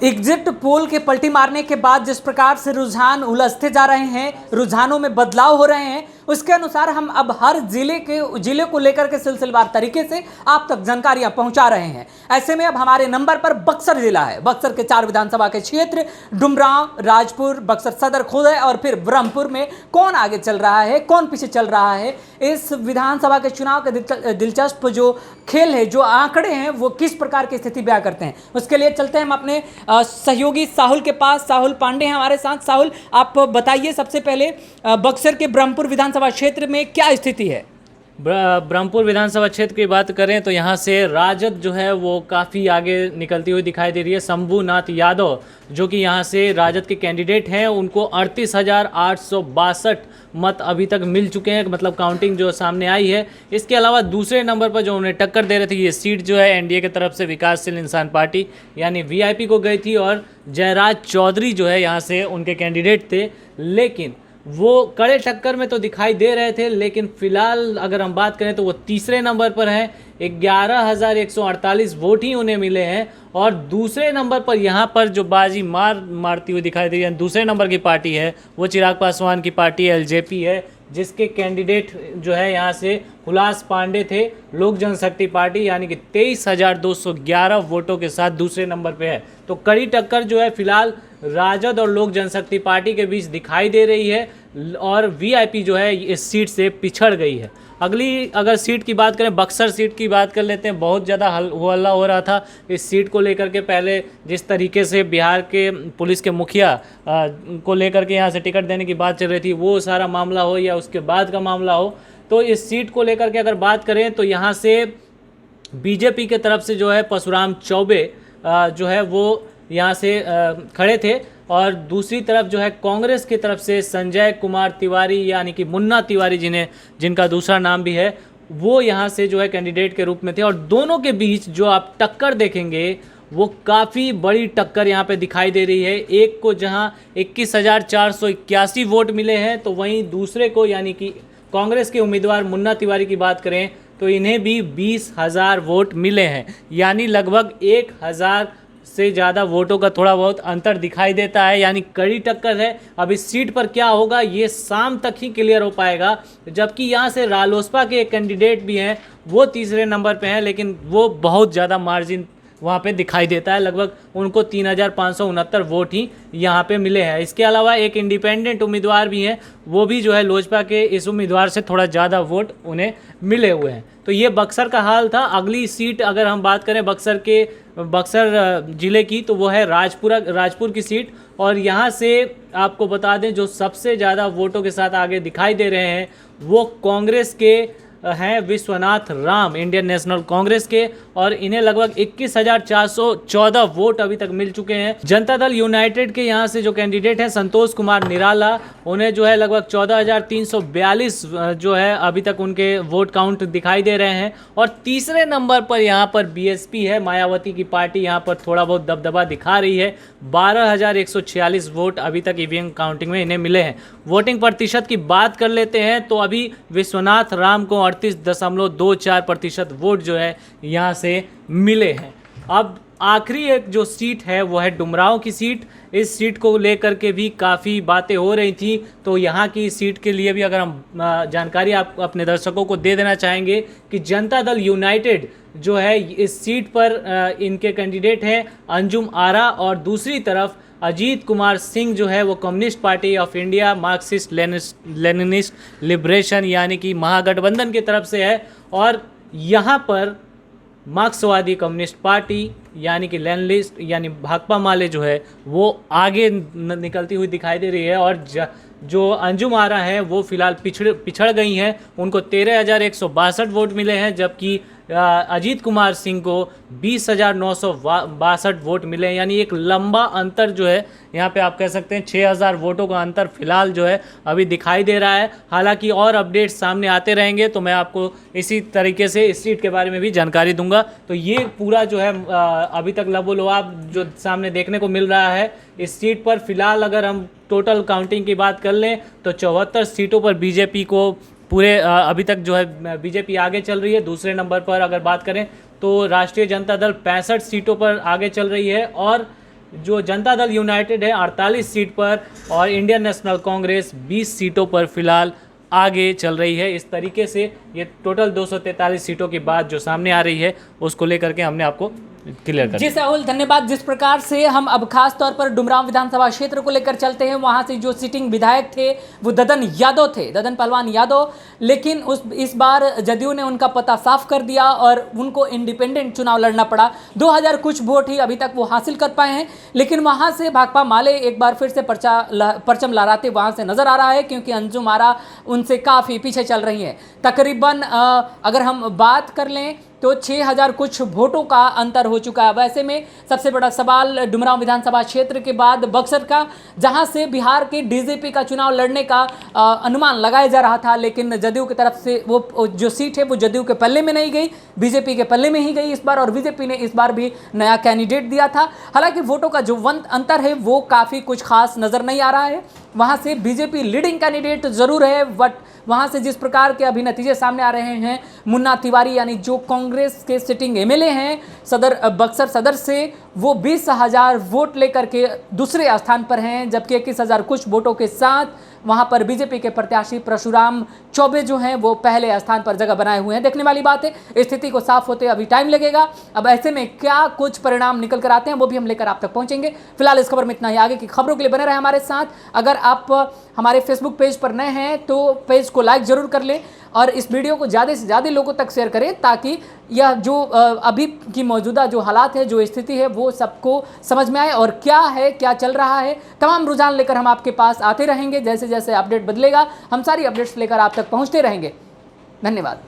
Exit poll के पलटी मारने के बाद जिस प्रकार से रुझान उलझते जा रहे हैं, रुझानों में बदलाव हो रहे हैं, उसके अनुसार हम अब हर जिले को लेकर के सिलसिलेवार तरीके से आप तक जानकारियां पहुंचा रहे हैं। ऐसे में अब हमारे नंबर पर बक्सर जिला है। बक्सर के 4 विधानसभा के क्षेत्र डुमरांव, राजपुर, बक्सर सदर, खुदै और फिर ब्रह्मपुर में कौन आगे चल रहा है, कौन पीछे चल रहा है, इस विधानसभा के चुनाव के दिलचस्प जो खेल है, जो आंकड़े हैं, वो किस प्रकार की स्थिति बयां करते हैं, उसके लिए चलते हैं हम अपने सहयोगी साहुल के पास। साहुल पांडे हैं हमारे साथ। साहुल, आप बताइए सबसे पहले बक्सर के ब्रह्मपुर विधानसभा क्षेत्र में क्या स्थिति है? ब्रह्मपुर विधानसभा क्षेत्र की बात करें तो यहाँ से राजद जो है वो काफ़ी आगे निकलती हुई दिखाई दे रही है। शंभूनाथ यादव जो कि यहाँ से राजद के कैंडिडेट हैं, उनको 38,862 मत अभी तक मिल चुके हैं, मतलब काउंटिंग जो सामने आई है। इसके अलावा दूसरे नंबर पर जो उन्हें टक्कर दे रहे थे, ये सीट जो है एनडीए की तरफ से विकासशील इंसान पार्टी यानी वीआईपी को गई थी और जयराज चौधरी जो है यहाँ से उनके कैंडिडेट थे, लेकिन वो कड़े टक्कर में तो दिखाई दे रहे थे। लेकिन फिलहाल अगर हम बात करें तो वो तीसरे नंबर पर हैं। 11,148 वोट ही उन्हें मिले हैं। और दूसरे नंबर पर यहाँ पर जो बाजी मारती हुई दिखाई दे रही है, दूसरे नंबर की पार्टी है वो चिराग पासवान की पार्टी एलजेपी है, जिसके कैंडिडेट जो है यहाँ से हुलास पांडे थे, लोक जनशक्ति पार्टी, यानी कि 23,211 वोटों के साथ दूसरे नंबर पे है। तो कड़ी टक्कर जो है फिलहाल राजद और लोक जनशक्ति पार्टी के बीच दिखाई दे रही है और वीआईपी जो है इस सीट से पिछड़ गई है। अगली अगर सीट की बात करें, बक्सर सीट की बात कर लेते हैं। बहुत ज़्यादा हल्ला हो रहा था इस सीट को लेकर के। पहले जिस तरीके से बिहार के पुलिस के मुखिया को लेकर के यहाँ से टिकट देने की बात चल रही थी, वो सारा मामला हो या उसके बाद का मामला हो, तो इस सीट को लेकर के अगर बात करें तो यहाँ से बीजेपी के तरफ से जो है परशुराम चौबे जो है वो यहाँ से खड़े थे और दूसरी तरफ जो है कांग्रेस की तरफ से संजय कुमार तिवारी यानी कि मुन्ना तिवारी जिनका दूसरा नाम भी है, वो यहाँ से जो है कैंडिडेट के रूप में थे। और दोनों के बीच जो आप टक्कर देखेंगे वो काफ़ी बड़ी टक्कर यहाँ पे दिखाई दे रही है। एक को जहाँ 21,481 वोट मिले हैं, तो वहीं दूसरे को यानी कि कांग्रेस के उम्मीदवार मुन्ना तिवारी की बात करें तो इन्हें भी 20,000 वोट मिले हैं, यानी लगभग 1,000 से ज़्यादा वोटों का थोड़ा बहुत अंतर दिखाई देता है, यानी कड़ी टक्कर है। अब इस सीट पर क्या होगा ये शाम तक ही क्लियर हो पाएगा। जबकि यहाँ से रालोसपा के एक कैंडिडेट भी हैं, वो तीसरे नंबर पे हैं, लेकिन वो बहुत ज़्यादा मार्जिन वहाँ पे दिखाई देता है। लगभग उनको 3,569 वोट ही यहाँ पे मिले हैं। इसके अलावा एक इंडिपेंडेंट उम्मीदवार भी हैं, वो भी जो है लोजपा के इस उम्मीदवार से थोड़ा ज़्यादा वोट उन्हें मिले हुए हैं। तो ये बक्सर का हाल था। अगली सीट अगर हम बात करें बक्सर ज़िले की, तो वो है राजपुर की सीट। और यहाँ से आपको बता दें जो सबसे ज़्यादा वोटों के साथ आगे दिखाई दे रहे हैं वो कांग्रेस के हैं विश्वनाथ राम, इंडियन नेशनल कांग्रेस के, और इन्हें लगभग 21,414 वोट अभी तक मिल चुके हैं। जनता दल यूनाइटेड के यहाँ से जो कैंडिडेट हैं संतोष कुमार निराला, उन्हें जो है लगभग 14,342 जो है अभी तक उनके वोट काउंट दिखाई दे रहे हैं। और तीसरे नंबर पर यहाँ पर बीएसपी है, मायावती की पार्टी, यहाँ पर थोड़ा बहुत दबदबा दिखा रही है। 12,146 वोट अभी तक ईवीएम काउंटिंग में इन्हें मिले हैं। वोटिंग प्रतिशत की बात कर लेते हैं तो अभी विश्वनाथ राम को 38.24% वोट जो है यहाँ से मिले हैं। अब आखिरी एक जो सीट है वो है डुमरांव की सीट। इस सीट को लेकर के भी काफ़ी बातें हो रही थी, तो यहाँ की सीट के लिए भी अगर हम जानकारी आप अपने दर्शकों को दे देना चाहेंगे कि जनता दल यूनाइटेड जो है इस सीट पर इनके कैंडिडेट हैं अंजुम आरा, और दूसरी तरफ अजीत कुमार सिंह जो है वो communist party of India Marxist Leninist liberation यानी कि महागठबंधन की तरफ से है। और यहाँ पर मार्क्सवादी कम्युनिस्ट पार्टी यानी कि लेनिनिस्ट यानी भाकपा माले जो है वो आगे निकलती हुई दिखाई दे रही है। और जो अंजुम आरा हैं वो फिलहाल पिछड़ गई हैं, उनको 13,162 वोट मिले हैं, जबकि अजीत कुमार सिंह को 20,962 वोट मिले हैं। यानी एक लंबा अंतर जो है यहाँ पे आप कह सकते हैं 6,000 वोटों का अंतर फिलहाल जो है अभी दिखाई दे रहा है। हालांकि और अपडेट्स सामने आते रहेंगे तो मैं आपको इसी तरीके से इस सीट के बारे में भी जानकारी दूंगा। तो ये पूरा जो है अभी तक लबोलुआब जो सामने देखने को मिल रहा है इस सीट पर। फिलहाल अगर हम टोटल काउंटिंग की बात कर लें तो 74 सीटों पर बीजेपी को पूरे अभी तक जो है बीजेपी आगे चल रही है। दूसरे नंबर पर अगर बात करें तो राष्ट्रीय जनता दल 65 सीटों पर आगे चल रही है। और जो जनता दल यूनाइटेड है 48 सीट पर और इंडियन नेशनल कांग्रेस 20 सीटों पर फिलहाल आगे चल रही है। इस तरीके से ये टोटल 243 सीटों की बात जो सामने आ रही है उसको लेकर के हमने आपको क्लियर कर जी राहुल, धन्यवाद। जिस प्रकार से हम अब खास तौर पर डुमरांव विधानसभा क्षेत्र को लेकर चलते हैं, वहां से जो सिटिंग विधायक थे वो ददन यादव थे, ददन पहलवान यादव, लेकिन इस बार जदयू ने उनका पता साफ कर दिया और उनको इंडिपेंडेंट चुनाव लड़ना पड़ा। 2000 कुछ वोट ही अभी तक वो हासिल कर पाए हैं, लेकिन वहां से भाकपा माले एक बार फिर से परचम लहराते वहां से नजर आ रहा है, क्योंकि अंजुम आरा उनसे काफ़ी पीछे चल रही हैं। तकरीबन अगर हम बात कर लें तो 6000 कुछ वोटों का अंतर हो चुका है। वैसे में सबसे बड़ा सवाल डुमरांव विधानसभा क्षेत्र के बाद बक्सर का, जहां से बिहार के डीजीपी का चुनाव लड़ने का अनुमान लगाया जा रहा था, लेकिन जदयू की तरफ से वो जो सीट है वो जदयू के पल्ले में नहीं गई, बीजेपी के पल्ले में ही गई इस बार, और बीजेपी ने इस बार भी नया कैंडिडेट दिया था। हालांकि वोटों का जो अंतर है वो काफ़ी कुछ खास नज़र नहीं आ रहा है। वहाँ से बीजेपी लीडिंग कैंडिडेट जरूर है, बट वहाँ से जिस प्रकार के अभी नतीजे सामने आ रहे हैं, मुन्ना तिवारी यानी जो कांग्रेस के सिटिंग एमएलए हैं बक्सर सदर से, वो 20,000 वोट लेकर के दूसरे स्थान पर हैं, जबकि 21,000 कुछ वोटों के साथ वहाँ पर बीजेपी के प्रत्याशी परशुराम चौबे जो हैं वो पहले स्थान पर जगह बनाए हुए हैं। देखने वाली बात है, स्थिति को साफ होते अभी टाइम लगेगा। अब ऐसे में क्या कुछ परिणाम निकल कर आते हैं वो भी हम लेकर आप तक पहुंचेंगे। फिलहाल इस खबर में इतना ही। आगे की खबरों के लिए बने रहे हमारे साथ। अगर आप हमारे फेसबुक पेज पर नए हैं तो पेज को लाइक जरूर कर लें और इस वीडियो को ज़्यादा से ज़्यादा लोगों तक शेयर करें, ताकि यह जो अभी की मौजूदा जो हालात है, जो स्थिति है, वो सबको समझ में आए और क्या है, क्या चल रहा है। तमाम रुझान लेकर हम आपके पास आते रहेंगे। जैसे जैसे अपडेट बदलेगा हम सारी अपडेट्स लेकर आप तक पहुंचते रहेंगे। धन्यवाद।